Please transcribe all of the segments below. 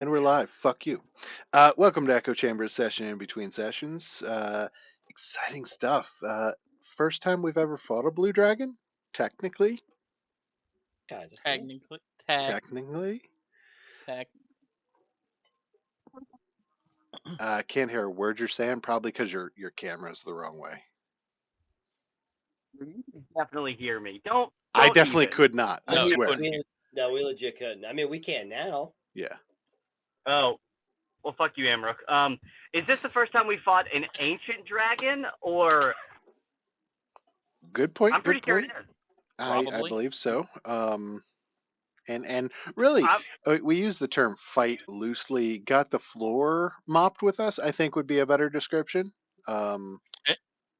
And we're live. Fuck you. Welcome to Echo Chamber's session in between sessions. Exciting stuff. First time we've ever fought a blue dragon? Technically. Kind of. Technically, Technically. tech. Can't hear a word you're saying, probably because your camera's the wrong way. You can definitely hear me. Don't I definitely even. could not. I No, you swear. couldn't. No, we legit couldn't. I mean, we can now. Yeah. Oh, well, fuck you, Amrook. Is this the first time we fought an ancient dragon, or Good point. I'm pretty Good sure it point. is. I Probably. believe so. And really, we use the term fight loosely. Got the floor mopped with us, I think would be a better description.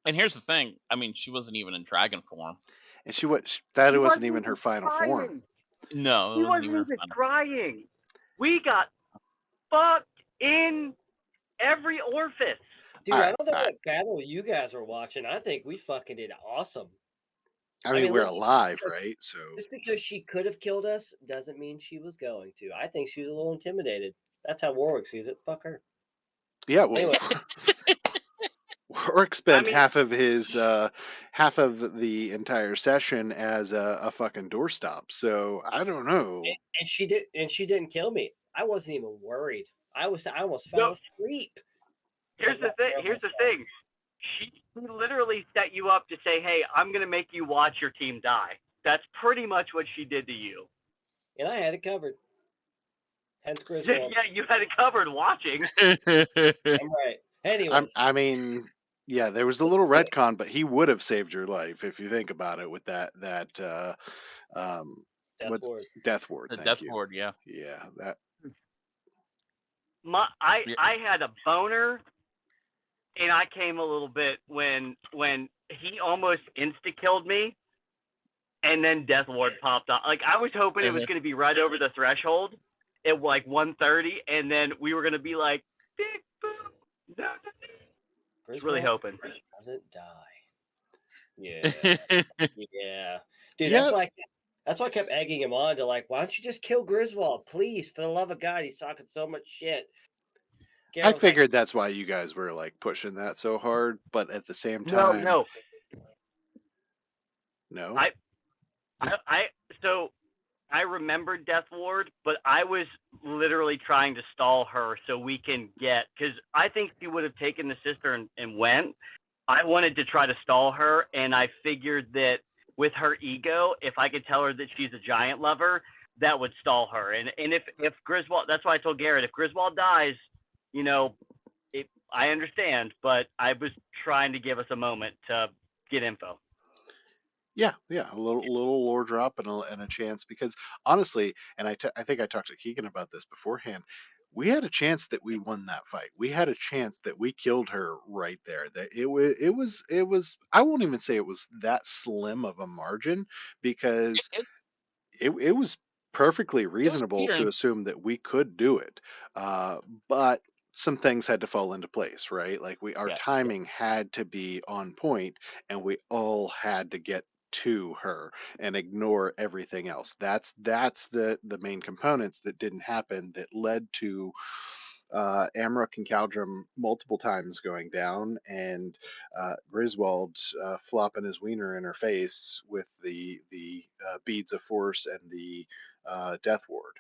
And here's the thing. I mean, she wasn't even in dragon form. And that He wasn't even her final form. trying. No, He it wasn't wasn't even her even final. trying. We got fucked in every orifice. Dude, All I right, don't know all what battle you guys were watching. I think we fucking did awesome. I mean, we're listen, alive, because- right? So Just because she could have killed us doesn't mean she was going to. I think she was a little intimidated. That's how Warwick sees it. Fuck her. yeah, well, Anyway. Warwick spent I mean- half of the entire session as a fucking doorstop. So I don't know. And she didn't kill me. I wasn't even worried. I almost fell asleep. Here's the thing. She literally set you up to say, "Hey, I'm gonna make you watch your team die." That's pretty much what she did to you. And I had it covered. Hence Griswold. Yeah, you had it covered watching. I'm right. Anyways. I mean, yeah, there was a little retcon, but he would have saved your life if you think about it with that Death Ward. Death Ward. The Thank death you. ward, yeah. Yeah, that. I had a boner, and I came a little bit when he almost insta killed me, and then Death Ward popped up. Like, I was hoping it was going to be right over the threshold at like 1:30, and then we were going to be like, "Big boom." No. I was really hoping. Doesn't die. Yeah. Yeah. Dude, Yeah. that's why I kept egging him on to, like, why don't you just kill Griswold? Please, for the love of God, he's talking so much shit. I figured that's why you guys were like pushing that so hard, but at the same time, No. No. So I remembered Death Ward, but I was literally trying to stall her so we can get, because I think she would have taken the sister and went. I wanted to try to stall her, and I figured that with her ego, if I could tell her that she's a giant lover, that would stall her. And if Griswold, that's why I told Garrett, if Griswold dies, I understand, but I was trying to give us a moment to get info. Yeah, a little lore drop and a chance, because honestly, and I think I talked to Keegan about this beforehand. We had a chance that we won that fight. We had a chance that we killed her right there. That it was. I won't even say it was that slim of a margin, because it was perfectly reasonable to assume that we could do it. But some things had to fall into place, right? Like our timing had to be on point, and we all had to get to her and ignore everything else. That's the main components that didn't happen that led to Amrook and Caldrum multiple times going down, and Griswold flopping his wiener in her face with the beads of force and the death ward.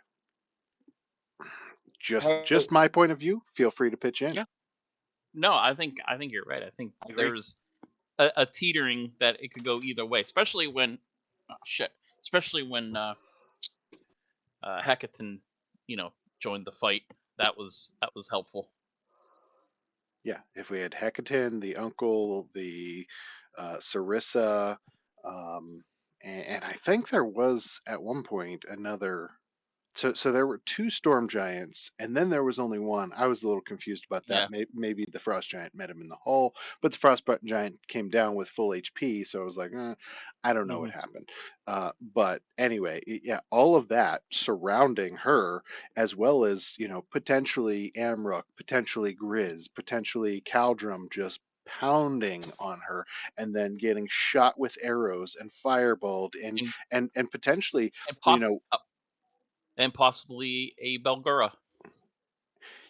Just my point of view. Feel free to pitch in. Yeah. No, I think you're right. I think there's a teetering that it could go either way, especially when Hecatan, joined the fight. That was helpful. Yeah, if we had Hecatan, the uncle, the Sarissa, and I think there was at one point another. So there were two storm giants, and then there was only one. I was a little confused about that. Yeah. Maybe the frost giant met him in the hall, but the frost giant came down with full HP. So I was like, I don't know what happened. But anyway, yeah, all of that surrounding her, as well as potentially Amrook, potentially Grizz, potentially Caldrum, just pounding on her, and then getting shot with arrows and fireballed, and potentially and possibly a Belgura.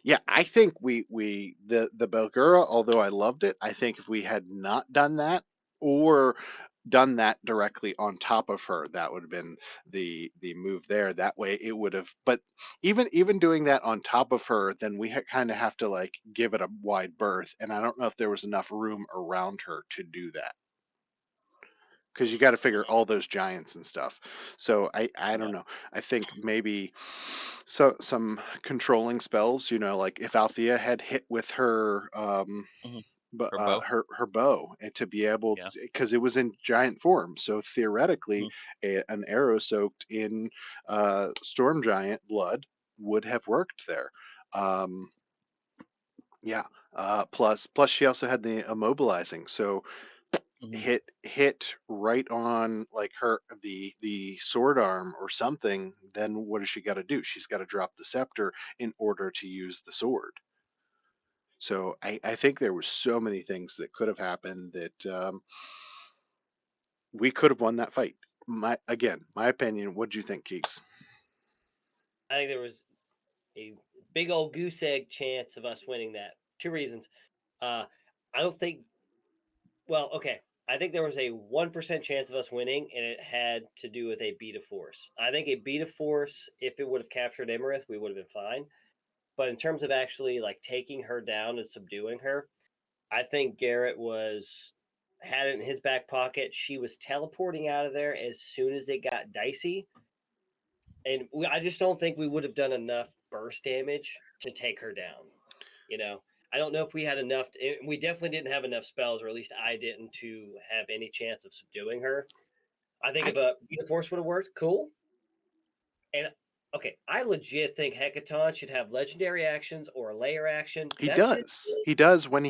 Yeah, I think the Belgura, although I loved it, I think if we had not done that or done that directly on top of her, that would have been the move there. That way it would have, but even doing that on top of her, then we kind of have to like give it a wide berth, and I don't know if there was enough room around her to do that because you got to figure all those giants and stuff. So I Yeah. don't know. I think maybe some controlling spells. You know, like if Althea had hit with her Hmm. but Or bow. her bow, and to be able Yeah. because it was in giant form, so theoretically Hmm. an arrow soaked in storm giant blood would have worked there. Um, yeah. Plus she also had the immobilizing, so Hmm. hit right on like her the sword arm or something, then what does she got to do? She's got to drop the scepter in order to use the sword. So I think there was so many things that could have happened that we could have won that fight. My opinion. What do you think, Keeks? I think there was a big old goose egg chance of us winning that. Two reasons. Uh, I don't think. Well, okay. I think there was a 1% chance of us winning, and it had to do with a beat of force. I think a beat of force, if it would have captured Emerith, we would have been fine. But in terms of actually like taking her down and subduing her, I think Garrett was had it in his back pocket. She was teleporting out of there as soon as it got dicey, and I just don't think we would have done enough burst damage to take her down. You know, I don't know if we had enough. We definitely didn't have enough spells, or at least I didn't, to have any chance of subduing her. I think I if a Beat of Force would have worked, cool. And okay, I legit think Hecaton should have legendary actions or a layer action. He That's just does. He does when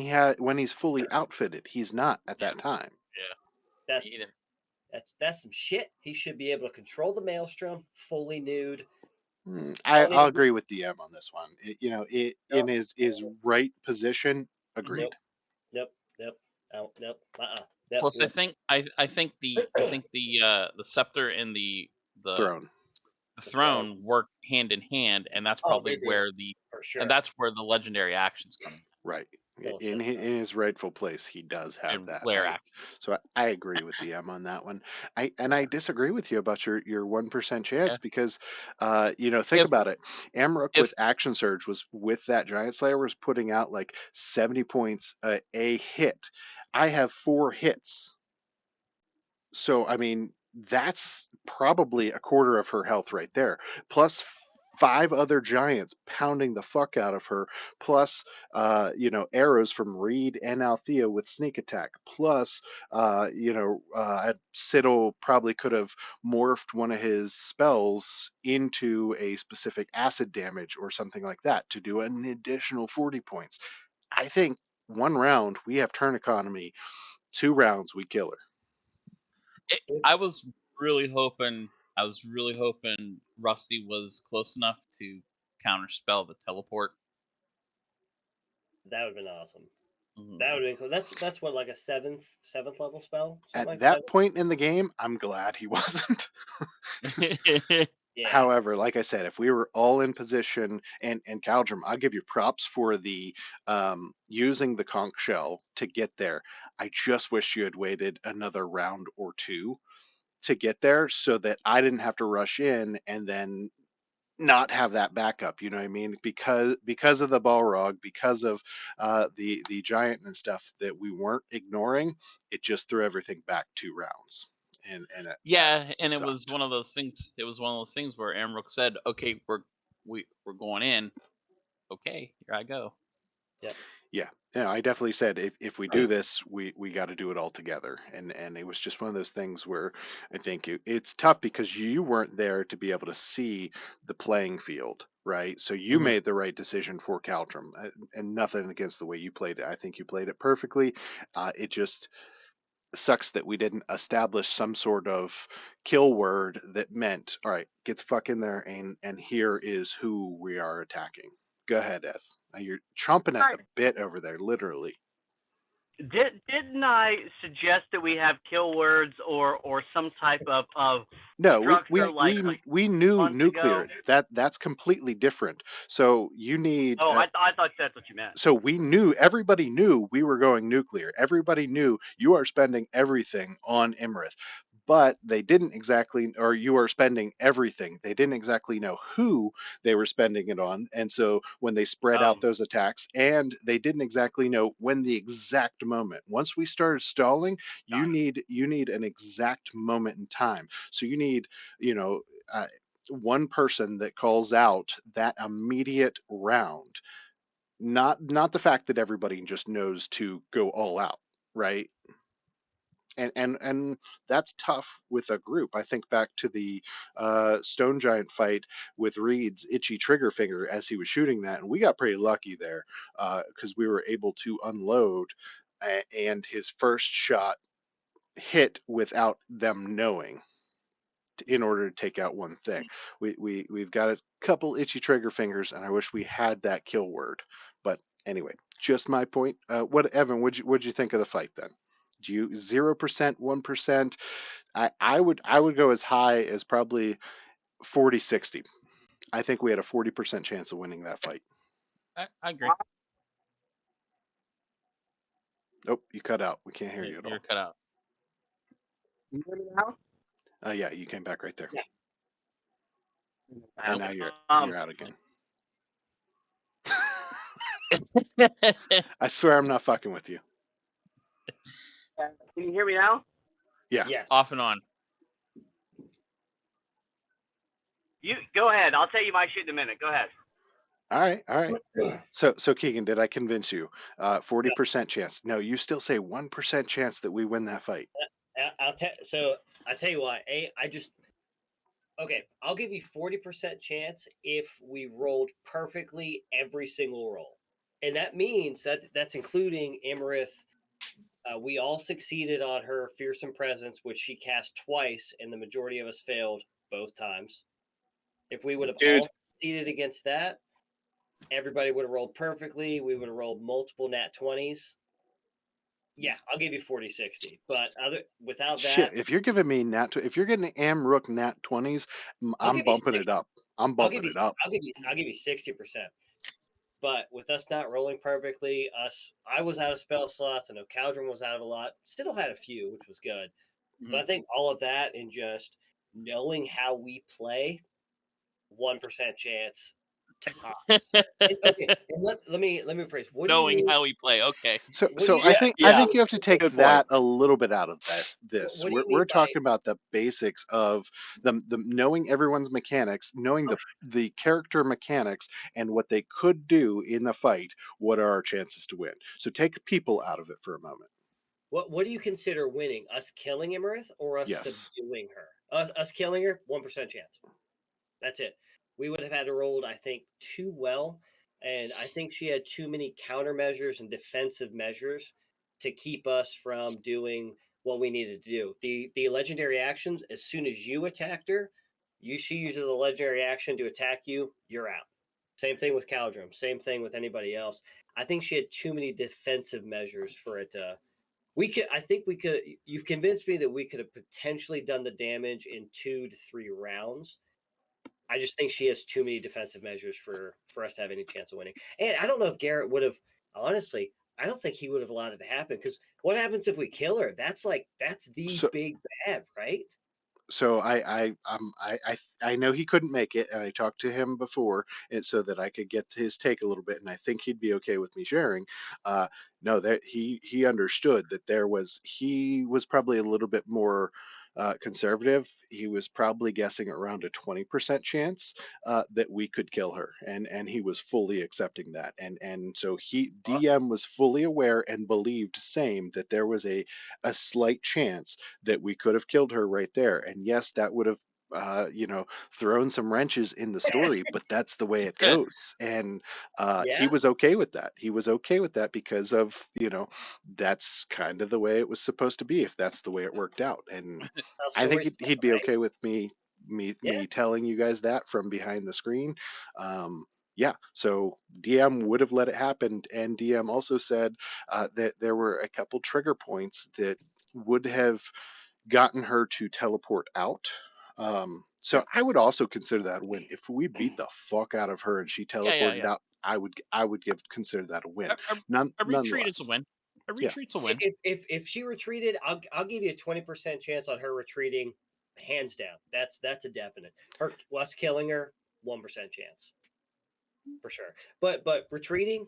he's fully outfitted. He's not at Yeah. that time. Yeah. He that's didn't. that's some shit. He should be able to control the maelstrom fully nude. Don't I'll need to. agree with DM on this one. In Nope. his right position. Mhm. Agreed. Nope. Nope. Nope. Oh, nope. Nope. Plus, Nope. I think the scepter and the Throne. the The throne. throne work hand in hand, and Oh, they do for sure. that's where the legendary actions come Right. Well In said. in his rightful place, he does have in that. layer actions. I agree with DM on that one. I Yeah. disagree with you about your 1% Yeah. chance because think If about it. Amrook if with Action Surge was with that Giant Slayer was putting out like 70 points a hit. I have 4 hits. So, I mean, that's probably a quarter of her health right there. Plus 5 other giants pounding the fuck out of her. Plus, arrows from Reed and Althea with sneak attack. Plus, Siddle probably could have morphed one of his spells into a specific acid damage or something like that to do an additional 40 points. I think 1 round, we have turn economy. 2 rounds, we kill her. I was I was really hoping Rusty was close enough to counterspell the teleport. That would have been awesome. Mhm. That would have been cool. That's what, like a seventh level spell, something At like that seven. point in the game, I'm glad he wasn't. Yeah. However, like I said, if we were all in position, and Caldrum, I'll give you props for the using the conch shell to get there. I just wish you had waited another round or two to get there so that I didn't have to rush in and then not have that backup. You know what I mean? Because of the Balrog, because of the giant and stuff that we weren't ignoring, it just threw everything back 2 rounds, and that Yeah, and it was sucked. one of those things. It was one of those things where Amrook said, "Okay, we're going in. Okay, here I go." Yep. Yeah, I definitely said if we do this, we got to do it all together, and it was just one of those things where I think it's tough because you weren't there to be able to see the playing field, right? So you Hmm. made the right decision for Caltrum, and nothing against the way you played it. I think you played it perfectly. It just sucks that we didn't establish some sort of kill word that meant, all right, get the fuck in there, and here is who we are attacking. Go ahead, Ed. You're chomping at Right. the bit over there, literally. Didn't I suggest that we have kill words or some type of No, structure like we knew months ago? nuclear. That's completely different. So you need Oh, I thought that's what you meant. so we knew, everybody knew we were going nuclear. Everybody knew you are spending everything on Imrith, but they didn't exactly, or you are spending everything. They didn't exactly know who they were spending it on. And so when they spread out those attacks, and they didn't exactly know when the exact moment. Once we started stalling, you need an exact moment in time. So you need, you know, one person that calls out that immediate round, not the fact that everybody just knows to go all out, right? And that's tough with a group. I think back to the stone giant fight with Reed's itchy trigger finger as he was shooting that, and we got pretty lucky there because we were able to unload, and his first shot hit without them knowing in order to take out one thing. We've got a couple itchy trigger fingers, and I wish we had that kill word. But anyway, just my point. What Evan? What'd you think of the fight then? Do you 0%, 1%? I would go as high as probably 40-60. I think we had a 40% chance of winning that fight. I agree. Nope, you cut out. We can't hear you at You're all. cut out. You hear me now? Yeah, you came back right there, Yeah. and now you're out again. I swear I'm not fucking with you. Can you hear me now? Yeah. Yes. Off and on. You go ahead. I'll tell you my shit in a minute. Go ahead. All right. So Keegan, did I convince you? 40% chance. No, you still say 1% chance that we win that fight. I'll tell you why. I'll give you 40% chance if we rolled perfectly every single roll, and that means that's including Imarith. We all succeeded on her fearsome presence, which she cast twice, and the majority of us failed both times. If we would have all succeeded against that, everybody would have rolled perfectly. We would have rolled multiple nat 20s. Yeah, I'll give you 40-60. But without Shit, that, if you're giving me if you're getting Am Rook nat 20s, I'll I'm give you bumping it 60. up. I'm bumping it up. I'll give you 60%. But with us not rolling perfectly, I was out of spell slots. I know Caldron was out of a lot. Still had a few, which was good. Mhm. But I think all of that and just knowing how we play, 1% chance tops. Okay, and let me rephrase. What do Knowing you how we play. Okay. So what do you I think you have to take Good point. that a little bit out of this. what do you We're mean by talking about the basics of the knowing everyone's mechanics, knowing the character mechanics and what they could do in the fight. What are our chances to win? So take people out of it for a moment. what do you consider winning? Us killing Imarith or us Yes. subduing her? Us killing her, 1% chance. That's it. We would have had to roll, I think, too well. And I think she had too many countermeasures and defensive measures to keep us from doing what we needed to do. The legendary actions, as soon as you attacked her, she uses a legendary action to attack you, you're out. Same thing with Caldrum. Same thing with anybody else. I think she had too many defensive measures for it to. We could. I think we could. You've convinced me that we could have potentially done the damage in 2 to 3 rounds. I just think she has too many defensive measures for us to have any chance of winning. And I don't know if Garrett would have, honestly, I don't think he would have allowed it to happen, because what happens if we kill her? That's the So big bad, right? so I know he couldn't make it, and I talked to him before, and so that I could get his take a little bit, and I think he'd be okay with me sharing. No, that he understood that he was probably a little bit more conservative. He was probably guessing around a 20% chance that we could kill her, and he was fully accepting that, and so Awesome. DM was fully aware and believed same that there was a slight chance that we could have killed her right there. And yes, that would have, thrown some wrenches in the story, but that's the way it goes. And he Yeah. was okay with that. He was okay with that because of, that's kind of the way it was supposed to be if that's the way it worked out. And How I think stories he'd go, be right? okay with Yeah. me telling you guys that from behind the screen. Yeah, so DM would have let it happen, and DM also said that there were a couple trigger points that would have gotten her to teleport out. So I would also consider that a win. If we beat the fuck out of her and she Yeah, yeah, teleported yeah. out, I would consider that a win. A retreat is a Nonetheless, win. A yeah. retreat's a win. If she retreated, I'll give you a 20% chance on her retreating, hands down. That's a definite. Her us killing her, 1% chance for sure. But retreating,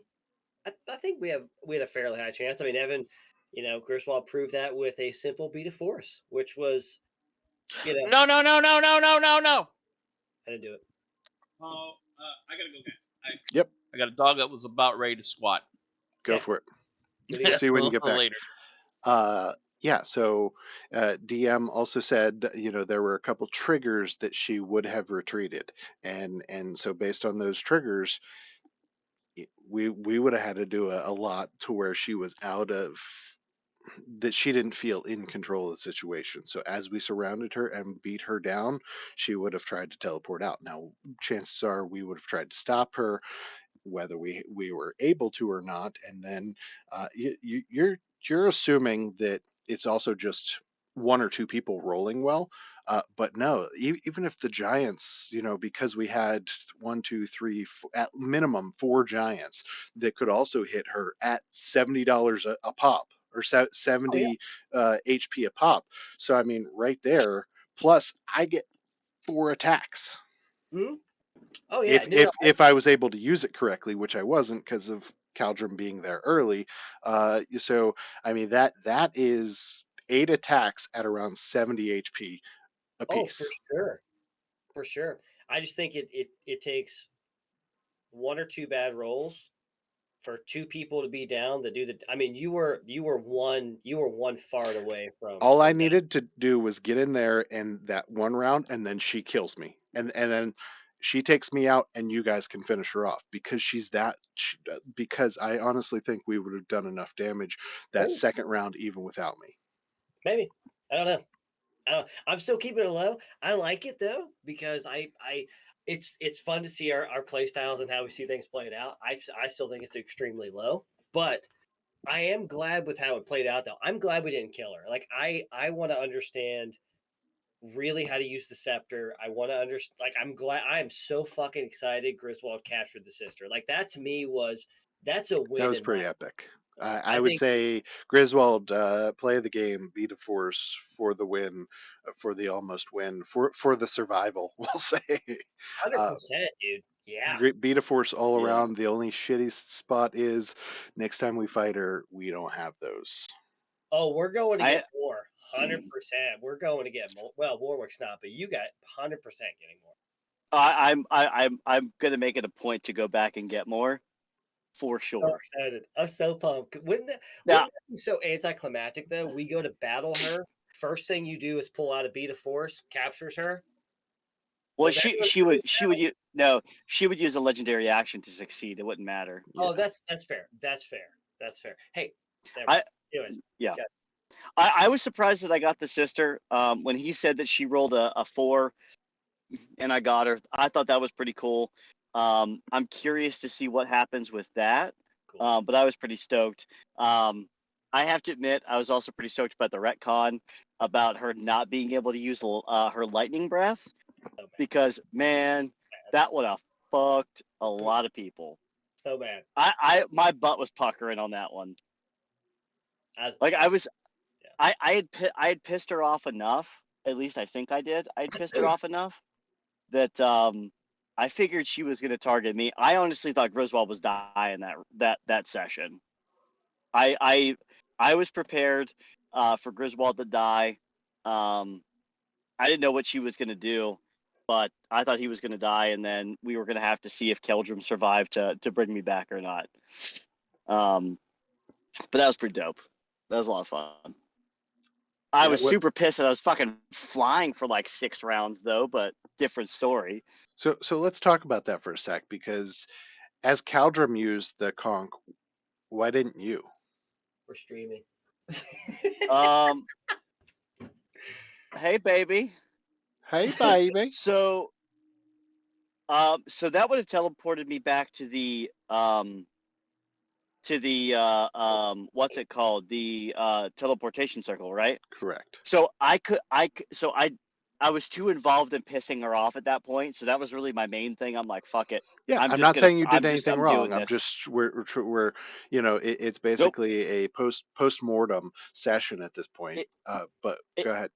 I think we had a fairly high chance. I mean, Evan, Griswold proved that with a simple beat of force, which was, No, no, no, no, no, no, no, no. I didn't do it. Oh, I gotta go, guys. Yep, I got a dog that was about ready to squat. go Okay. for it. What do you We'll got? see A when you get little back. later. Yeah, so DM also said, there were a couple triggers that she would have retreated, and so based on those triggers, we would have had to do a lot to where she was out of that she didn't feel in control of the situation. So as we surrounded her and beat her down, she would have tried to teleport out. Now, chances are we would have tried to stop her, whether we were able to or not. And then you're assuming that it's also just one or two people rolling well. But no, even if the giants, because we had one, two, three, at minimum four giants that could also hit her at $70 a pop, or Oh yeah. 70 HP a pop. So I mean, right there. Plus, I get four attacks Hmm. Oh yeah. if No, no. if if I was able to use it correctly, which I wasn't because of Caldrum being there early. So I mean that is eight attacks at around 70 HP Oh, for apiece. sure. For sure. I just think it takes one or two bad rolls for two people to be down to do the. I mean, you were one fart away All I from that. needed to do was get in there and that one round, and then she kills me, and then she takes me out, and you guys can finish her off because because I honestly think we would have done enough damage that Maybe, second round even without me. maybe. I don't know. I don't. I'm still keeping it low. I like it though because it's fun to see our play styles and how we see things played out. I still think it's extremely low, but I am glad with how it played out though. I'm glad we didn't kill her. Like I want to understand really how to use the scepter. I want to understand. Like I'm glad. I am so fucking excited. Griswold captured the sister. Like that to me that's a That win was in my. pretty epic. I I would think say Griswold, play the game, beat a force for the win, for the almost win, for the survival. We'll say, 100%, dude. Yeah. beat a force all Yeah. around. The only shitty spot is next time we fight her, we don't have those. Oh, we're going to I get more. 100%. We're going to get more. Well, Warwick's not, but you got 100% getting more. I'm gonna make it a point to go back and get more for So sure. excited. I'm so pumped. Now, Wouldn't that be so anticlimactic though? We go to battle her. First thing you do is pull out a beat of force, captures her. well, Does she everyone she else would she would use no she would use a legendary action to succeed. It wouldn't matter. Yeah. Oh, that's fair. That's fair. That's fair. Hey, never I mind. Anyways, yeah. yeah. I was surprised that I got the sister. When he said that she rolled a 4 and I got her, I thought that was pretty cool. I'm curious to see what happens with that. Cool. But I was pretty stoked. I have to admit, I was also pretty stoked about the retcon about her not being able to use her lightning breath So bad. because man, that would have fucked a lot of people. So bad. My butt was puckering on that one. Like I- yeah. I had pissed her off enough. At least I think I did. I'd pissed her off enough that I figured she was going to target me. I honestly thought Griswold was dying that session. I was prepared for Griswold to die. I didn't know what she was going to do, but I thought he was going to die, and then we were going to have to see if Keldrum survived to bring me back or not. But that was pretty dope. That was a lot of fun. I Yeah, was super pissed that I was fucking flying for like 6 rounds though, but different story. so let's talk about that for a sec, because as Caldrum used the conch, why didn't you? We're streaming. Um, hey baby. Hey, baby. So So that would have teleported me back to the what's it called? The teleportation circle, right? Correct. So I was too involved in pissing her off at that point. So that was really my main thing. I'm like, fuck it. Yeah, I'm not saying you did anything I'm wrong. doing I'm this. just we're it's Nope. basically a post-mortem session at this point. It, But it, go ahead.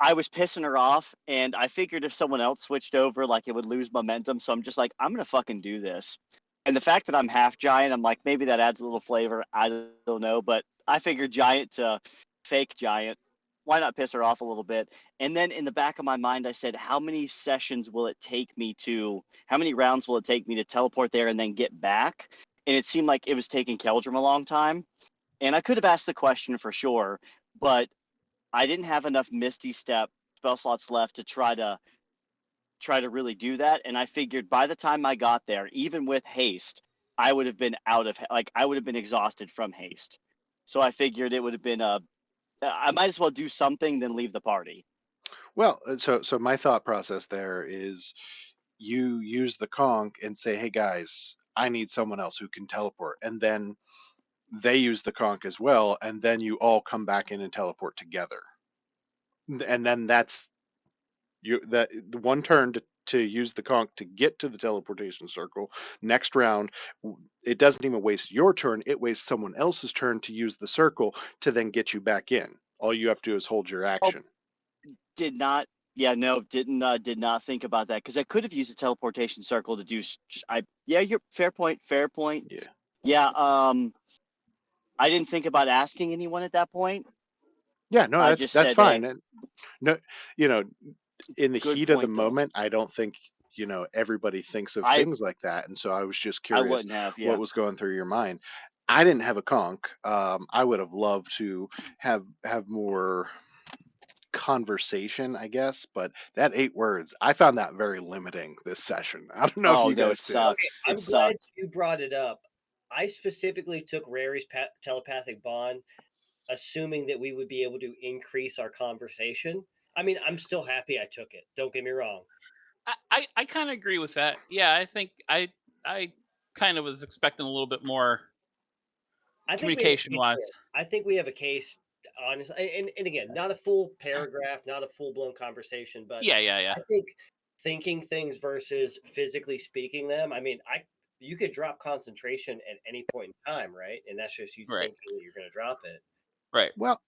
I was pissing her off, and I figured if someone else switched over, like it would lose momentum. So I'm just like, I'm gonna fucking do this. And the fact that I'm half giant, I'm like, maybe that adds a little flavor. I don't know, but I figured giant to fake giant. Why not piss her off a little bit? And then in the back of my mind, I said, how many rounds will it take me to teleport there and then get back? And it seemed like it was taking Keldrum a long time. And I could have asked the question for sure, but I didn't have enough Misty Step spell slots left to try to really do that. And I figured by the time I got there, even with haste, I would have been I would have been exhausted from haste. So I figured it would have been I might as well do something than leave the party. Well, so my thought process there is you use the conch and say, "Hey guys, I need someone else who can teleport," and then they use the conch as well, and then you all come back in and teleport together, and then that's the one turn to use the conch to get to the teleportation circle. Next round, it doesn't even waste your turn; it wastes someone else's turn to use the circle to then get you back in. All you have to do is hold your Oh, action. did not. Yeah, no, did not think about that because I could have used a teleportation circle to do. Yeah, you're fair point. Fair point. Yeah. Yeah. I didn't think about asking anyone at that point. Yeah, no, I that's just that's said, fine. hey, And no, you know, in the good heat of the point though. moment, I don't think, everybody thinks of I things like that. And so I was just I curious wouldn't have. what Yeah. was going through your mind. I didn't have a conch. I would have loved to have more conversation, I guess, but that 8 words, I found that very limiting this session. I don't know if Oh you no, it guys did. Okay, sucks. It I'm glad sucked. you brought it up. I specifically took Rary's telepathic bond, assuming that we would be able to increase our conversation. I mean, I'm still happy I took it. Don't get me wrong. I kind of agree with that. Yeah, I think I kind of was expecting a little bit more I think we have a communication case wise. here. I think we have a case, honestly. And again, not a full paragraph, not a full blown conversation, but Yeah. I think thinking things versus physically speaking them. I mean, you could drop concentration at any point in time, right? And that's just you Right. thinking that you're going to drop it. Right. Well,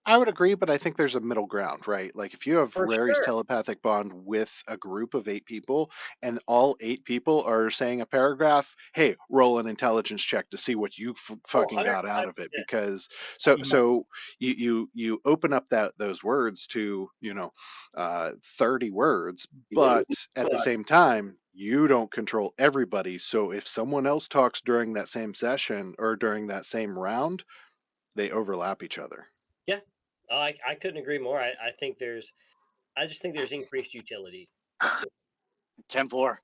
I would agree, but I think there's a middle ground, right? Like if you have For Rary's sure. telepathic bond with a group of 8 people, and all 8 people are saying a paragraph, hey, roll an intelligence check to see what you Oh, fucking got out of it, 105%. because Mhm. you open up those words to 30 words, but at the same time you don't control everybody. So if someone else talks during that same session or during that same round, they overlap each other. Yeah. I couldn't agree more. I just think there's increased utility. 10-4.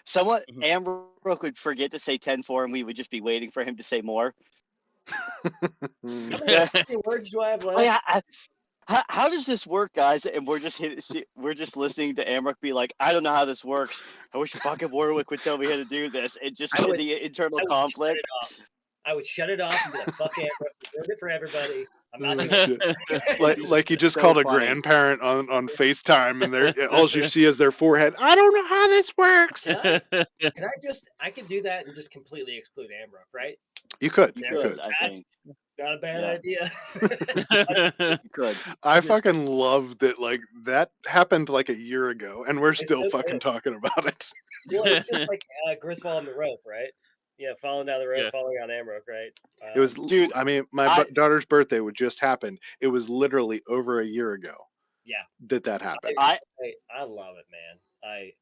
Someone Mhm. Ambrose would forget to say 10-4, and we would just be waiting for him to say more. How Yeah. many words do I have Oh left? yeah. How does this work, guys? And we're just listening to Amrook be like, I don't know how this works. I wish fucking Warwick would tell me how to do this. And just I would the internal I would shut conflict. it off. I would shut it off and be like, "Fuck Amber, we ruined it for everybody. I'm not Oh doing shit! it." Like Be like you just so called a funny. grandparent on FaceTime, and all you see is their forehead. I don't know how this works. I could do that and just completely exclude Amber, right? You could, You you could, could. I That's think. not a bad Yeah, idea. you could. I Just fucking love that. Like that happened like a year ago, and we're It's still so fucking good. talking about it. Well, it's just like Griswold on the rope, right? Yeah, falling down the rope, Yeah. falling on Amrook, right? It was, dude, I mean, my I daughter's birthday would just happened. It was literally over a year ago Yeah, that happened. I I love it, man.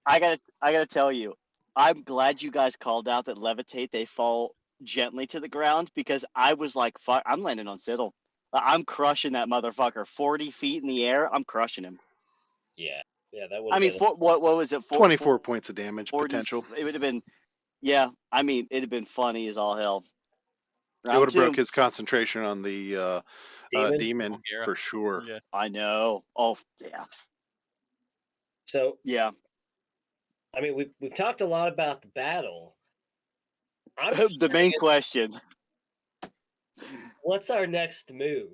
I gotta tell you, I'm glad you guys called out that levitate, they fall gently to the ground, because I was like, fuck, I'm landing on Siddle. I'm crushing that motherfucker. 40 feet in the air, I'm crushing him. Yeah, that would I have mean, been. what was it? 24 points of damage 40. potential. It would have been, yeah. I mean, it'd have been funny as all hell. It would Round have broke two. his concentration on the Demon. demon Bulgaria. for sure. Yeah. I know. Oh yeah, So yeah. I mean, we've talked a lot about the battle. I'm The main curious, question. what's our next move?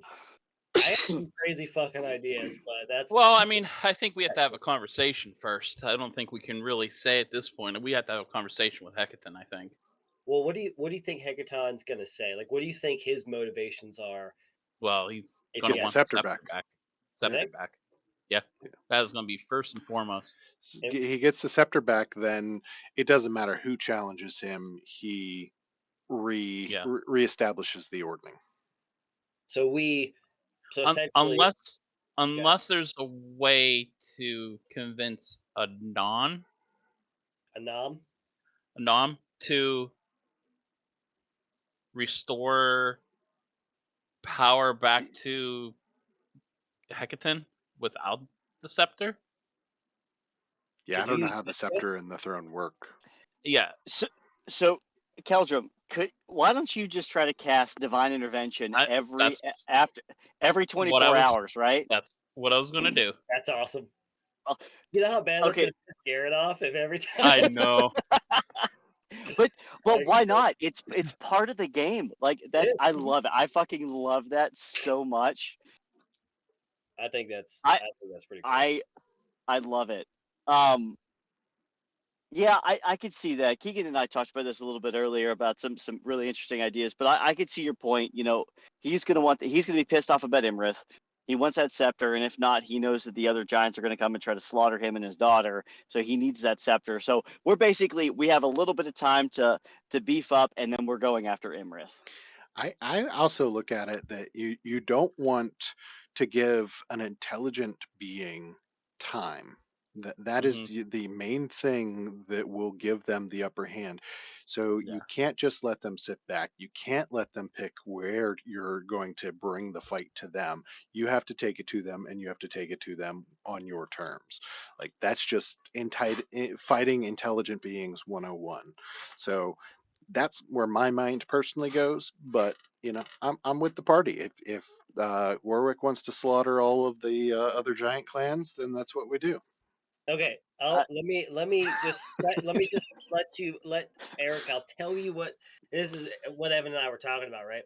I have some crazy fucking ideas, but that's Well, I mean, I think we have to have a conversation first. I don't think we can really say at this point. We have to have a conversation with Hecaton, I think. well. What do you think Hecaton's gonna say? Like, what do you think his motivations are? Well, he's If going he to Get the has, want the scepter scepter back. back. you Scepter think? back. Yeah. That is going to be first and foremost. He gets the scepter back, then it doesn't matter who challenges him. He Yeah. reestablishes the ordning. So essentially, Unless there's a way to convince a Anam. Nom to restore power back to Hecaton without the scepter. Yeah, I Could don't know you how the just scepter and the throne work. Yeah. So Keldrum, why don't you just try to cast divine intervention That's every what I 24 was. hours, right? That's what I was gonna do. That's awesome. Oh, You know how bad that's okay, gonna piss Garrett off if every time. I know. but Like, why not? It's part of the game. Like that, it is. I love it. I fucking love that so much. I think that's I pretty cool. I love it. Um, yeah, I could see that. Keegan and I talked about this a little bit earlier about some really interesting ideas, but I could see your point. You know, he's gonna be pissed off about Imrith. He wants that scepter, and if not, he knows that the other giants are gonna come and try to slaughter him and his daughter. So he needs that scepter. So we have a little bit of time to beef up, and then we're going after Imrith. I also look at it that you don't want to give an intelligent being time. That is Mhm. the main thing that will give them the upper hand. So Yeah. you can't just let them sit back. You can't let them pick where you're going to bring the fight to them. You have to take it to them, and you have to take it to them on your terms. Like that's just fighting intelligent beings 101. So that's where my mind personally goes. But I'm with the party. If Warwick wants to slaughter all of the other giant clans, then that's what we do. Okay. I, Let me just let Eric. I'll tell you what this is. What Evan and I were talking about, right?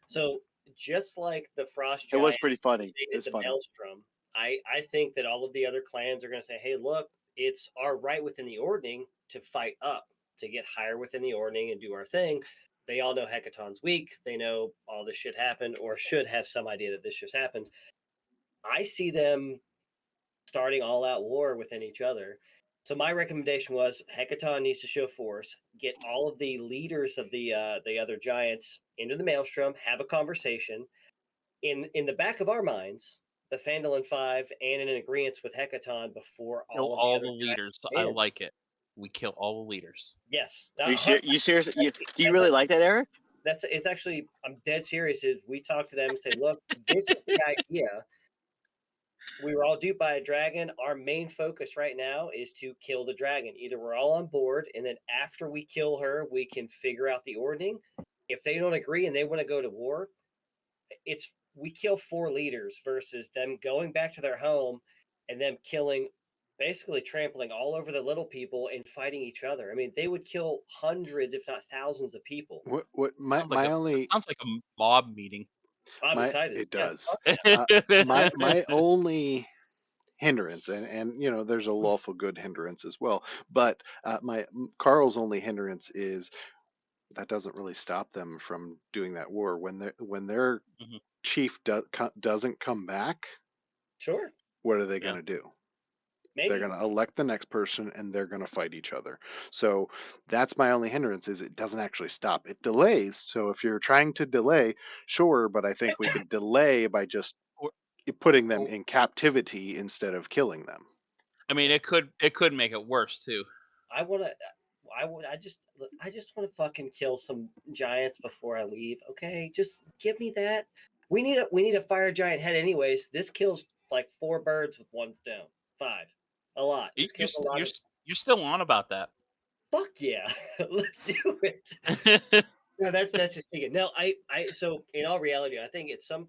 So just like the Frost it was Giant, pretty funny. they It did was the funny. Maelstrom. I think that all of the other clans are going to say, "Hey, look, it's our right within the ordning to fight up, to get higher within the ordning and do our thing." They all know Hecaton's weak. They know all this shit happened, or should have some idea that this just happened. I see them starting all out war within each other. So my recommendation was Hecaton needs to show force, get all of the leaders of the other giants into the maelstrom, have a conversation. In the back of our minds, the Phandalin Five and in agreement with Hecaton before Kill all of the all other the giants leaders. come I in. like it. We kill all the leaders. Yes, You serious? Do you that's really like that, Eric? it's actually I'm dead serious. Is we talk to them and say, look, this is the idea. We were all duped by a dragon. Our main focus right now is to kill the dragon. Either we're all on board, and then after we kill her, we can figure out the ordning. If they don't agree and they want to go to war, it's we kill 4 leaders versus them going back to their home and them killing, basically trampling all over the little people and fighting each other. I mean, they would kill hundreds, if not thousands, of people. What my only Sounds like a mob meeting. I'm my excited. it Yeah, does. fuck yeah. My only hindrance, and there's a lawful good hindrance as well, but my Carl's only hindrance is that doesn't really stop them from doing that war when their Mhm. chief doesn't come back. Sure, What are they Yeah. going to do? They're maybe. going to elect the next person, and they're going to fight each other. So that's my only hindrance, is it doesn't actually stop. It delays. So if you're trying to delay, sure, but I think we could delay by just Or- putting them or- in captivity instead of killing them. I mean, it could make it worse too. I want to. I just want to fucking kill some giants before I leave. Okay, just give me that. We need a fire giant head anyways. This kills like 4 birds with 1 stone. 5, a lot. You- This You're kills a st- lot you're of. st- you're still on about that. Fuck yeah, let's do it. No, that's just thinking. No, so in all reality, I think it's some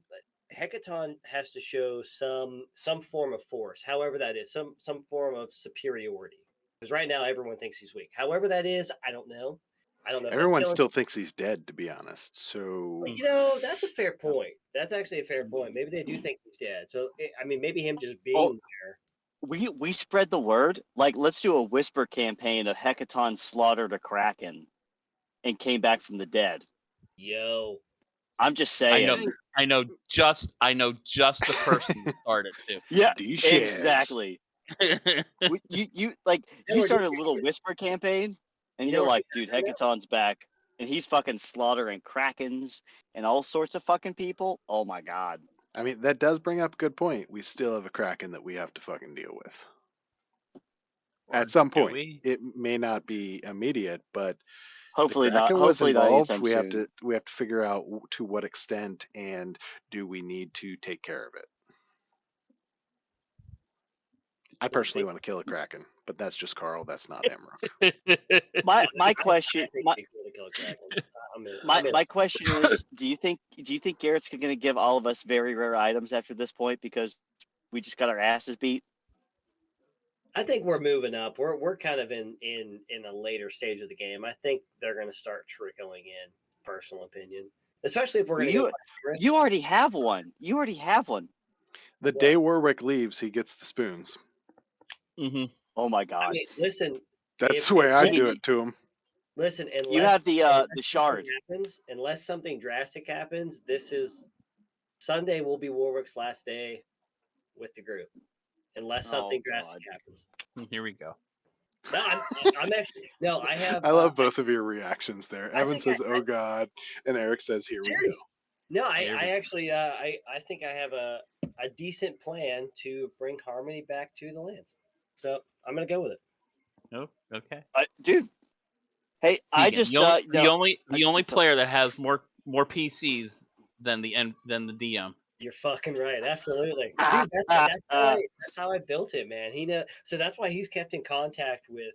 Hecaton has to show some form of force, however that is, some form of superiority. Because right now everyone thinks he's weak. However that is, I don't know. I don't know if that's Everyone killing. still thinks he's dead, to be honest. So You that's a fair point. That's actually a fair point. Maybe they do think he's dead. So I mean, maybe him just Oh, being there. we spread the word. Like, let's do a whisper campaign of Hecaton slaughtered a Kraken and came back from the dead. Yo, I'm just I saying. know. I know just the person to start it too. Yeah, D-shags. exactly. You like Yeah, you we're start a doing little whisper campaign, and You know you're what like, we dude, have to know? Hecaton's back, and he's fucking slaughtering Krakens and all sorts of fucking people. Oh my god. I mean, that does bring up a good point. We still have a Kraken that we have to fucking deal with. Or At some do point. we? It may not be immediate, but the Hopefully not. Kraken was Hopefully not involved. anytime We have soon. to figure out to what extent, and do we need to take care of it. I personally want to kill a Kraken, but that's just Carl. That's not Emmerich. My question I think my it'd be cool to kill a Kraken. my question is, do you think Garrett's going to give all of us very rare items after this point because we just got our asses beat? I think we're moving up. We're kind of in a later stage of the game. I think they're going to start trickling in. Personal opinion, especially if we're going to go. You already have one. You already have one. The day Warwick leaves, he gets the spoons. Mm-hmm. Oh my god. I mean, listen. That's the way I do it to him. Listen, unless you have the something shard. unless something drastic happens, this is Sunday will be Warwick's last day with the group. Unless something drastic happens. Here we go. No, I'm actually no. I have. I love both of your reactions there. I Evan think says, "Oh God," and Eric says, "Here we go." No, I actually I think I have a decent plan to bring harmony back to the lands. So I'm gonna go with it. Oh, okay. Dude. Hey, I Keegan, just the only keep player that has more PCs than the DM. You're fucking right. Absolutely, dude. That's how I built it, man. So that's why he's kept in contact with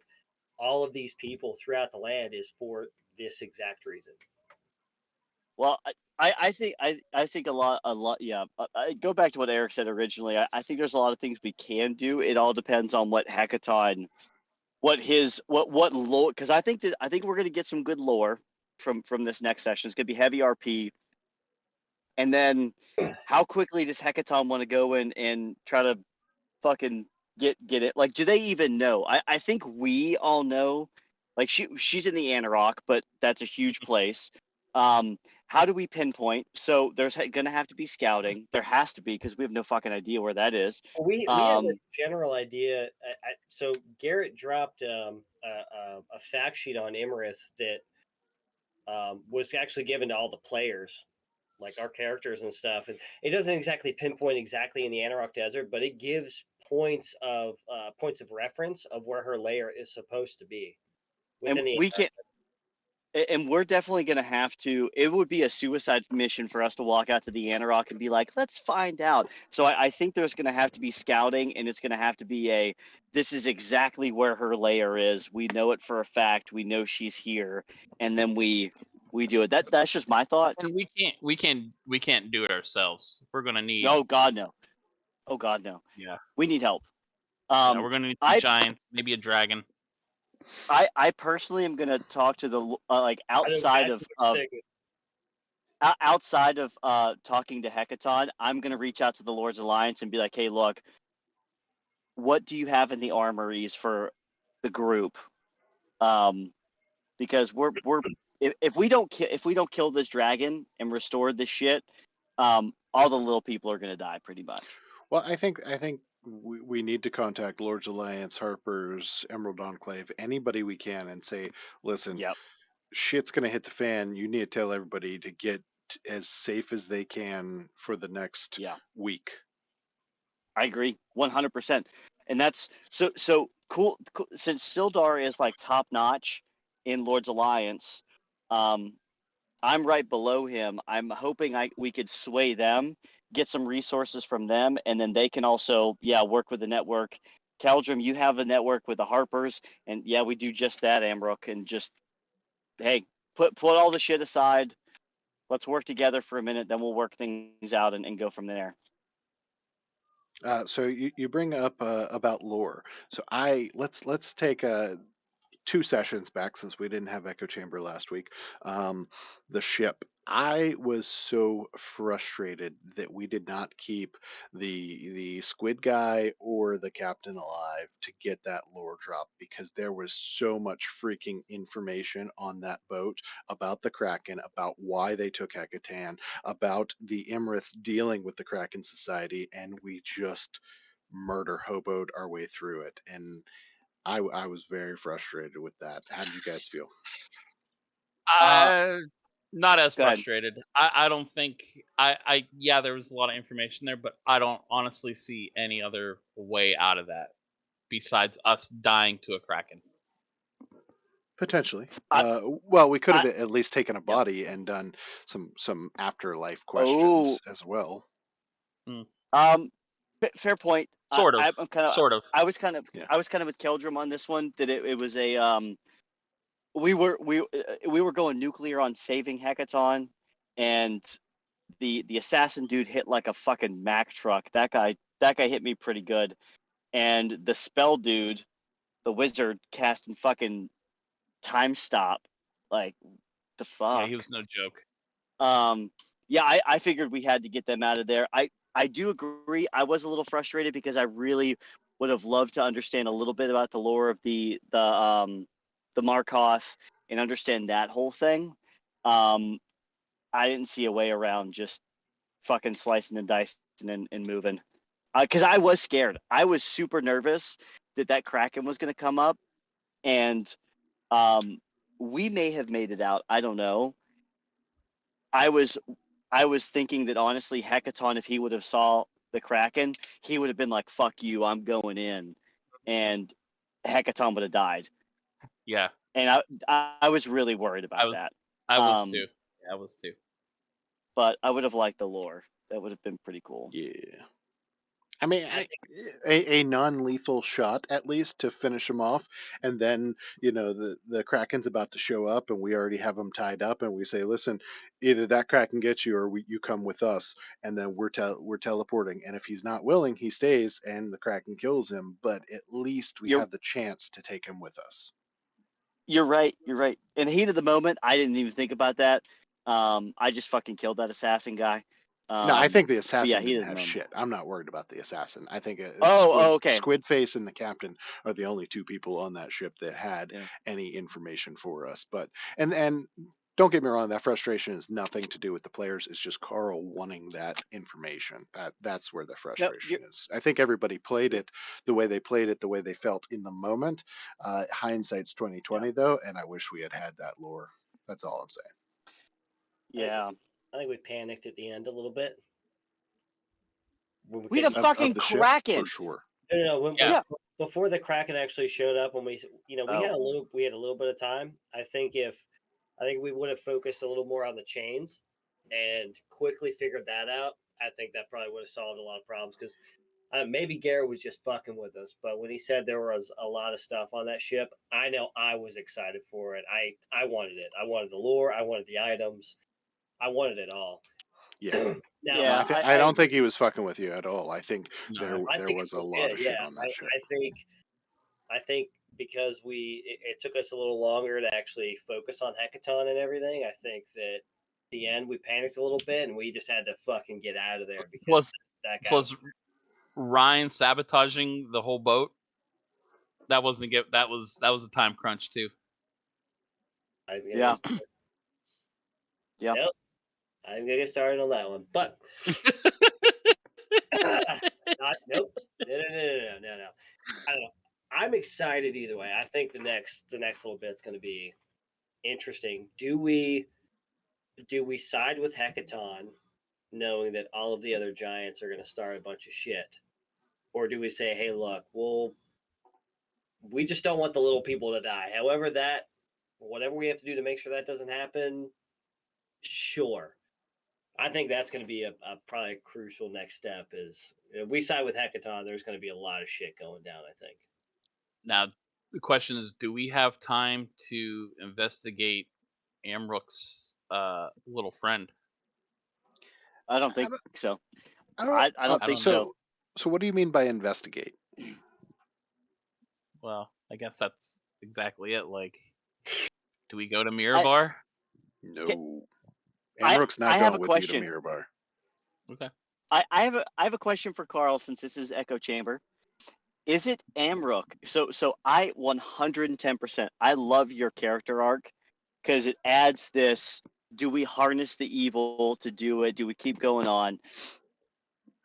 all of these people throughout the land, is for this exact reason. Well, I think a lot yeah. I go back to what Eric said originally. I think there's a lot of things we can do. It all depends on what Hecaton, what lore, because I think we're gonna get some good lore from this next session. It's gonna be heavy RP. And then how quickly does Hecaton want to go in and try to fucking get it? Like, do they even know? I think we all know. Like, she's in the Anarok, but that's a huge place. How do we pinpoint? So there's going to have to be scouting. There has to be, because we have no fucking idea where that is. We have a general idea. So Garrett dropped a fact sheet on Imarith that was actually given to all the players, like our characters and stuff. And it doesn't exactly pinpoint exactly in the Anarok Desert, but it gives points of reference of where her lair is supposed to be. And we can. And we're definitely going to have to. It would be a suicide mission for us to walk out to the Anarok and be like, let's find out. So I think there's going to have to be scouting, and it's going to have to be this is exactly where her lair is. We know it for a fact. We know she's here, and then we do it. That's just my thought. And we can't do it ourselves. We're going to need. Oh God, no. Oh God, no. Yeah. We need help. Yeah, we're going to need some giants, maybe a dragon. I personally am going to talk to the outside of talking to Hecaton. I'm going to reach out to the Lord's Alliance and be like, hey, look, what do you have in the armories for the group? Because if we don't kill this dragon and restore this shit, all the little people are going to die pretty much. Well, I think we need to contact Lord's Alliance, Harper's, Emerald Enclave, anybody we can, and say, listen, shit's gonna hit the fan. You need to tell everybody to get as safe as they can for the next week. I agree 100%. And that's so cool. Since Sildar is like top notch in Lord's Alliance, I'm right below him. I'm hoping we could sway them, get some resources from them, and then they can also work with the network. Caldrum, you have a network with the Harpers, and we do just that, Amrook, and just hey, put all the shit aside. Let's work together for a minute, then we'll work things out and go from there. So you bring up about lore. So let's take 2 sessions back since we didn't have Echo Chamber last week. The ship. I was so frustrated that we did not keep the squid guy or the captain alive to get that lore drop because there was so much freaking information on that boat about the Kraken, about why they took Hecatan, about the Imrith dealing with the Kraken Society, and we just murder hoboed our way through it. And I was very frustrated with that. How did you guys feel? Uh, Not as Go ahead. frustrated. I don't think I yeah, there was a lot of information there, but I don't honestly see any other way out of that besides us dying to a kraken. Potentially. I, Well, we could have I, at least taken a yep. body and done some afterlife Oh, questions as well. Mm. fair point. Sort of, I'm kind of. sort of. Yeah. I was kind of with Keldrum on this one. That it was a we were going nuclear on saving Hecaton, and the assassin dude hit like a fucking Mack truck. That guy hit me pretty good, and the spell dude, the wizard, casting fucking time stop. Like the Yeah, fuck. he was no joke. Yeah, I figured we had to get them out of there. I do agree. I was a little frustrated because I really would have loved to understand a little bit about the lore of the Markoth and understand that whole thing. Um, I didn't see a way around just fucking slicing and dicing and moving. Because I was scared. I was super nervous that Kraken was going to come up, and um, we may have made it out. I don't know. I was I was thinking that honestly, Hecaton, if he would have saw the Kraken, he would have been like, "Fuck you, I'm going in," and Hecaton would have died. Yeah, And I was really worried I about was that. I was Um, too. Yeah, I was too. but I would have liked the lore. That would have been pretty cool. Yeah. I mean, I think a non-lethal shot at least to finish him off, and then the Kraken's about to show up, and we already have him tied up, and we say, "Listen, either that Kraken gets you, or you come with us," and then we're teleporting. And if he's not willing, he stays, and the Kraken kills him. But at least we You're have the chance to take him with us. you're right. You're right. In the heat of the moment, I didn't even think about that. I just fucking killed that assassin guy. No, I think the But yeah, assassin heat didn't of the have moment. shit. I'm not worried about the assassin. I think Oh, okay. Squid Face and the captain are the only two people on that ship that had Yeah. any information for us. But and don't get me wrong, that frustration has nothing to do with the players. It's just Carl wanting that information. That's where the No, frustration is. I think everybody played it the way they played it, the way they felt in the moment. Hindsight's yeah. 2020 though, and I wish we had had that lore. That's all I'm saying. Yeah. I think we panicked at the end a little bit. When we We had a couldn't. Of fucking the ship, for Kraken. sure. No. Yeah, Yeah. Before the Kraken actually showed up, when we had Oh. a little bit of time. I think we would have focused a little more on the chains and quickly figured that out. I think that probably would have solved a lot of problems because maybe Garrett was just fucking with us. But when he said there was a lot of stuff on that ship, I know I was excited for it. I wanted it. I wanted the lore. I wanted the items. I wanted it all. Yeah. Now, No, Yeah. I I don't think agree. he was fucking with you at all. I think no. I there think was it's a lot legit. of Yeah, shit on that ship. I think because it took us a little longer to actually focus on Hecaton and everything. I think that the end we panicked a little bit and we just had to fucking get out of there because Plus, that guy was. plus Ryan sabotaging the whole boat. That wasn't get. That was a time crunch too. I didn't Yeah. get, Yeah. nope, I didn't get started on that one, but nope, no. I don't know. I'm excited either way. I think the next little bit's going to be interesting. Do we side with Hecaton, knowing that all of the other giants are going to start a bunch of shit, or do we say, hey, look, we just don't want the little people to die. However, whatever we have to do to make sure that doesn't happen, sure. I think that's going to be a probably a crucial next step. Is if we side with Hecaton, there's going to be a lot of shit going down. I think. Now, the question is, do we have time to investigate Amrook's little friend? I don't I think don't, so. I don't. I don't I think don't know. so. So So what do you mean by investigate? Well, I guess that's exactly it. Like, do we go to I Mirabar? No. I Amrook's not I have going a with you to question. Mirabar. Okay. I have a question for Carl since this is Echo Chamber. Is it Amrook? So I 110%. I love your character arc because it adds this. Do we harness the evil to do it? Do we keep going on?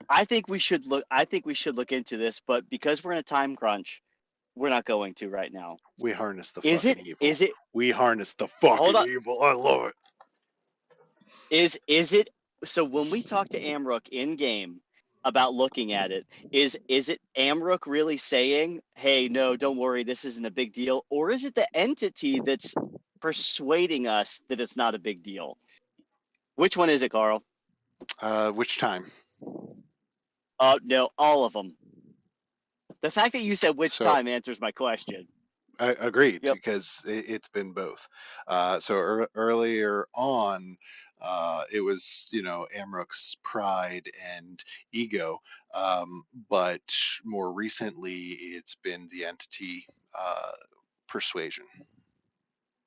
I think we should look. I think we should look into this, but because we're in a time crunch, we're not going to right now. We harness the Is fucking it? evil. Is it? We harness the Hold fucking on. evil. I love it. Is it? So when we talk to Amrook in game about looking at it, is it Amrook really saying, "Hey, no, don't worry, this isn't a big deal," or is it the entity that's persuading us that it's not a big deal? Which one is it, Carl? Which time? No, all of them. The fact that you said which So time answers my question. I agreed Yep. because it's been both. Earlier on, it was Amrook's pride and ego, but more recently it's been the entity persuasion.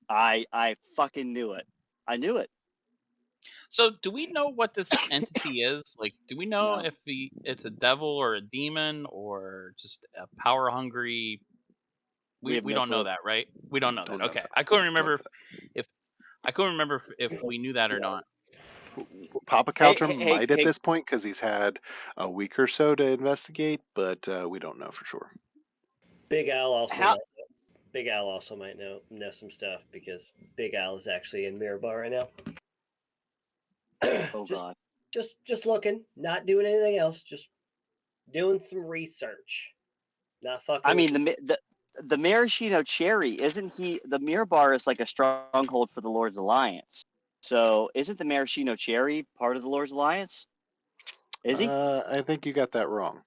I fucking knew it. I knew it. So, do we know what this entity is? Like, do we know No, if it's a devil or a demon or just a power hungry? we have We no don't know clue. that, right? We don't know Don't that. know Okay, that. I couldn't Don't remember know that. if I couldn't remember if we knew that or not. Papa Hey, Caltrum hey, hey, might at hey. this point because he's had a week or so to investigate, but we don't know for sure. Big Al also How? might. Big Al also might know some stuff because Big Al is actually in Mirabar right now. Oh just God. just looking, not doing anything else, just doing some research. Not fucking I with mean the maraschino cherry, isn't he? The Mirabar is like a stronghold for the Lord's Alliance. So isn't the maraschino cherry part of the Lord's Alliance? Is he? I think you got that wrong.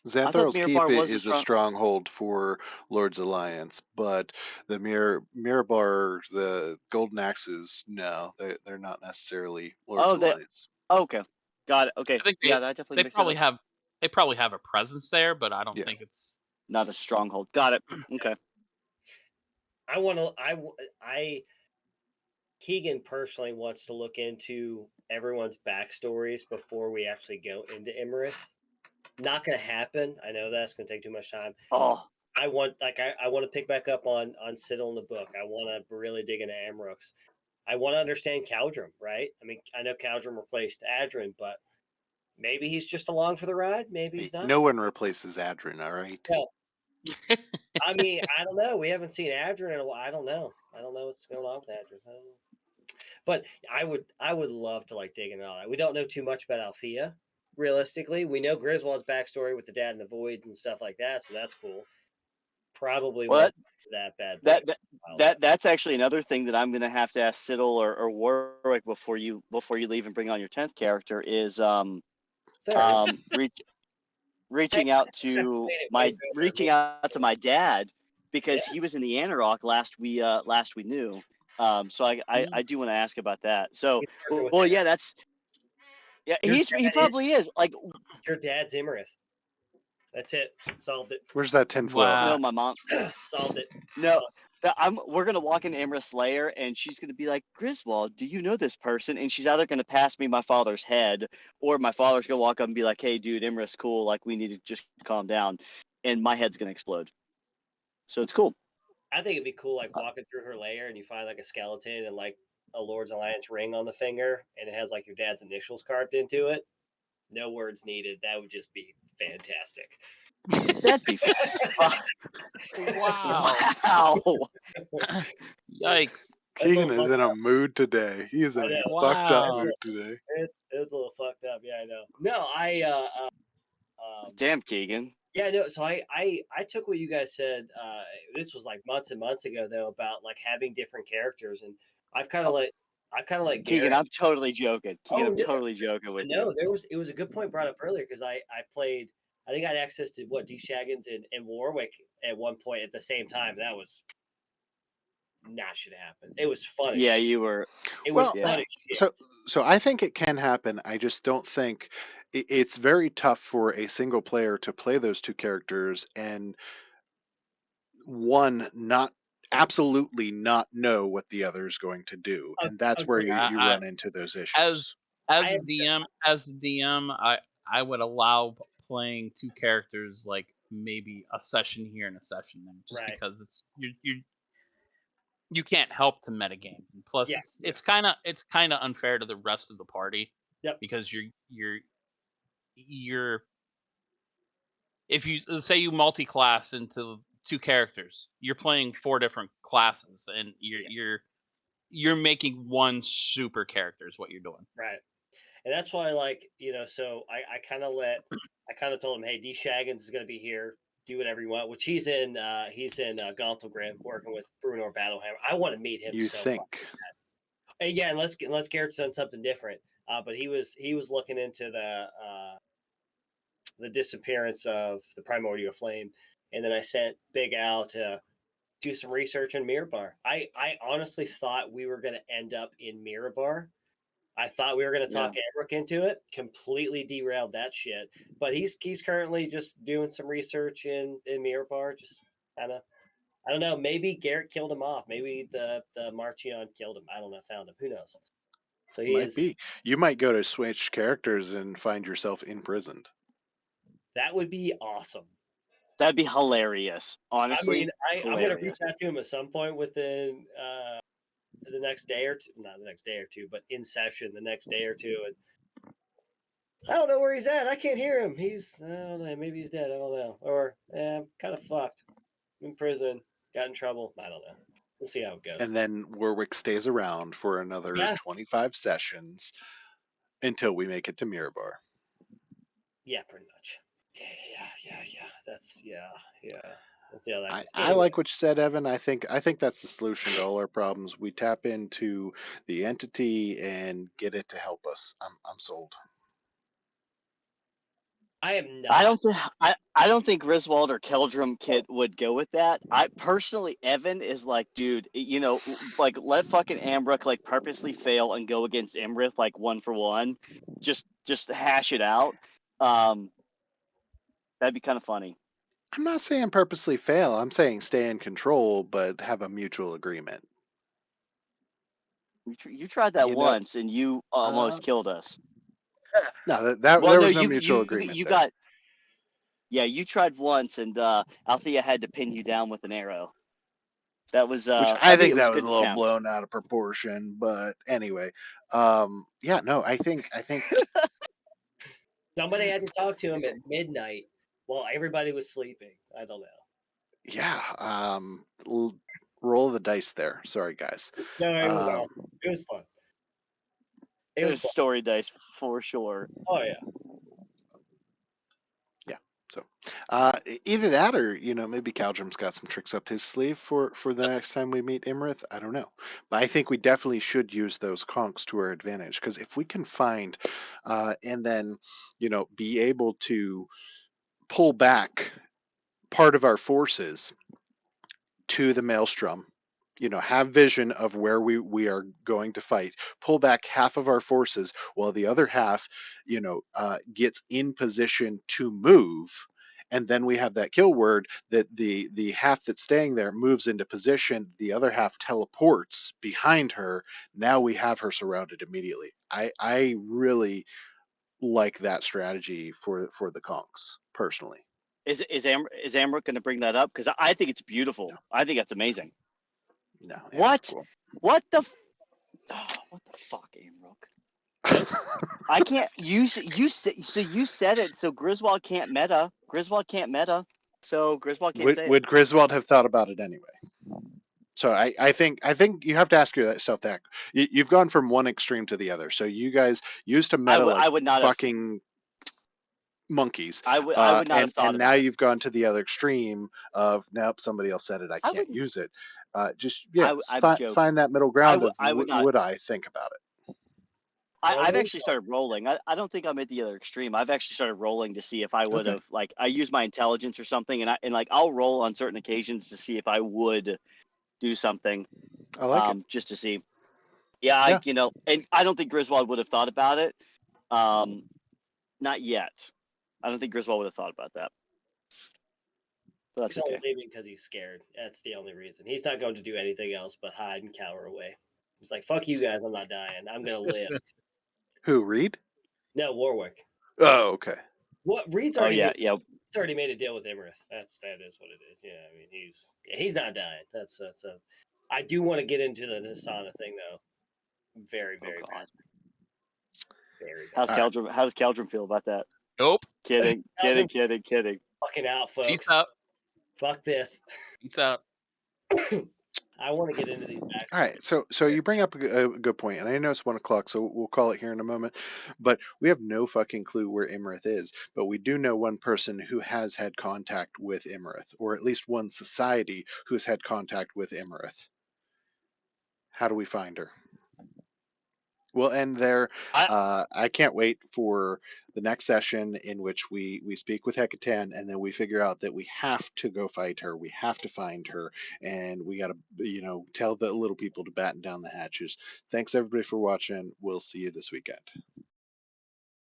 I thought Xantharl's Keep Mirabar was a is a strong. stronghold for Lord's Alliance, but the Mirabar, the Golden Axes, no, they're not necessarily Lord's Oh, they. Alliance. Okay, got it. I Okay, think yeah, that definitely they makes sense. probably have a presence there, but I don't Yeah, think it's. Not a stronghold. Got it. Okay. I want to. I Keegan personally wants to look into everyone's backstories before we actually go into Imarith. Not going to happen. I know that's going to take too much time. Oh, I want to pick back up on Siddle in the book. I want to really dig into Amrooks. I want to understand Caldrum, right? I mean, I know Caldrum replaced Adrin, but maybe he's just along for the ride. Maybe hey, he's not. no one replaces Adrin, all right? Well, I mean, I don't know. We haven't seen Adrin in a while. I don't know. I don't know what's going on with Adrin. I don't know. But I would love to like dig into all that. We don't know too much about Althea, realistically. We know Griswold's backstory with the dad in the voids and stuff like that, so that's cool. Probably well, won't be that bad boy. that that that's actually another thing that I'm gonna have to ask Siddle or Warwick before you leave and bring on your 10th character is Third. reach Hey, reaching out to my dad yeah, because he was in the Anarok last we knew. So I do want to ask about that. So he's working with well, Emmerich. yeah, yeah, Your he dad is probably is. Like, your dad's Imarith. That's it. Solved it. Where's that tinfoil Wow. no, hat? my mom. Solved it. No, we're gonna walk in Amherst's lair and she's gonna be like, Griswold, do you know this person? And she's either gonna pass me my father's head, or my father's gonna walk up and be like, hey, dude, Amherst's cool. Like, we need to just calm down, and my head's gonna explode. So it's cool. I think it'd be cool, like walking through her lair and you find like a skeleton and like a Lord's Alliance ring on the finger, and it has like your dad's initials carved into it. No words needed. That would just be fantastic. That'd be Wow. wow. Yikes. Keegan is in a mood today. He is in I a know. fucked up Wow. mood today. It's a little fucked up. Yeah, I know. No, Damn, Keegan. yeah, no. So I took what you guys said. This was like months and months ago, though, about like having different characters, and I've kind of let Keegan, Garrett. I'm totally joking. Keegan, Oh I'm no, totally joking with you. no, it was a good point brought up earlier because I played. I think I had access to what D Shaggins and Warwick at one point at the same time. That was not should happen. It was fun as Yeah, shit. you were. It was Well, Yeah. fun as shit. so I think it can happen. I just don't think it's very tough for a single player to play those two characters and one not absolutely not know what the other is going to do, and that's where Agreed. you run into those issues. As as I a have said, DM, I would allow playing two characters like maybe a session here and a session there, just right. because it's you can't help to metagame. And plus, Yeah. it's kind of unfair to the rest of the party. Yep. Because you're if you say you multi-class into two characters, you're playing four different classes, and you're making one super character is what you're doing. Right. And that's why, like, so I kind of told him, hey, D Shaggins is going to be here. Do whatever you want, which he's in Galtelgrim working with Bruenor Battlehammer. I want to meet him You so far. think? And yeah, unless Garrett's done something different. But he was looking into the disappearance of the primordial flame, and then I sent Big Al to do some research in Mirabar. I honestly thought we were going to end up in Mirabar. I thought we were going to talk Amric into it. Completely derailed that shit. But he's currently just doing some research in Mirabar. Just kind of, I don't know. Maybe Garrett killed him off. Maybe the Marchion killed him. I don't know. Found him. Who knows? So he Might is. be. You might go to switch characters and find yourself imprisoned. That would be awesome. That'd be hilarious. Honestly, I mean, I'm going to reach out to him at some point within the next day or two. Not the next day or two, but in session the next day or two. And I don't know where he's at. I can't hear him. He's, I don't know, maybe he's dead. I don't know. Or I'm kind of fucked. In prison. Got in trouble. I don't know. We'll see how it goes. And then Warwick stays around for another 25 sessions until we make it to Mirabar. Yeah, pretty much. Yeah. That's We'll see how that goes. I like what you said, Evan. I think that's the solution to all our problems. We tap into the entity and get it to help us. I'm sold. I am not. I don't think Griswold or Keldrum Kit would go with that. I personally, Evan is like, dude, like let fucking Ambruk like purposely fail and go against Imrith like 1-for-1, just hash it out. That'd be kind of funny. I'm not saying purposely fail. I'm saying stay in control, but have a mutual agreement. You tried that once and you almost killed us. No, there was no mutual agreement. You tried once, and Althea had to pin you down with an arrow. That was which I think that was a little blown out of proportion, but anyway, I think somebody had to talk to him at midnight while everybody was sleeping. I don't know. Yeah, roll the dice there. Sorry, guys. No, it was awesome. It was fun. It was story dice for sure. Oh yeah. So either that or maybe Caldrum's got some tricks up his sleeve for the next time we meet Imrith. I don't know, but I think we definitely should use those conks to our advantage, because if we can find and then be able to pull back part of our forces to the maelstrom, have vision of where we are going to fight, pull back half of our forces while the other half, gets in position to move. And then we have that kill word that the half that's staying there moves into position. The other half teleports behind her. Now we have her surrounded immediately. I really like that strategy for the conks personally. Is Amruk going to bring that up? Because I think it's beautiful. No. I think that's amazing. No. What? Cool. What the fuck, Amruk? I can't. You said it. So Griswold can't meta. So Griswold can't say it. Would Griswold have thought about it anyway? So I think you have to ask yourself that. You've gone from one extreme to the other. So you guys used to meta I would not fucking monkeys. I would not have thought and of now it. You've gone to the other extreme of, nope, somebody else said it, I can't use it. Find that middle ground would I think about it. I've actually started rolling. I don't think I'm at the other extreme. I've actually started rolling to see if I would have, like, I use my intelligence or something, and I'll roll on certain occasions to see if I would do something. I like it. Just to see. Yeah. And I don't think Griswold would have thought about it. Not yet. I don't think Griswold would have thought about that. But that's He's only okay. leaving because he's scared. That's the only reason. He's not going to do anything else but hide and cower away. He's like, "Fuck you guys, I'm not dying. I'm gonna live." Who, Reed? No, Warwick. Oh, okay. What Reed's Oh already yeah, made, yeah. he's already made a deal with Imrith. That is what it is. Yeah, I mean he's not dying. That's I do want to get into the Nasana thing though. Very Oh very god. bad. Very bad. How's All right. Caldrum? How does Caldrum feel about that? Nope. Kidding, kidding, kidding, kidding. Fucking out, Peace folks. out. Fuck this. Peace out. I want to get into these back. All right, so you bring up a good point, and I know it's 1 o'clock, so we'll call it here in a moment. But we have no fucking clue where Imrith is, but we do know one person who has had contact with Imrith, or at least one society who's had contact with Imrith. How do we find her? We'll end there. I can't wait for the next session in which we speak with Hecatan, and then we figure out that we have to go fight her. We have to find her, and we got to, tell the little people to batten down the hatches. Thanks everybody for watching. We'll see you this weekend.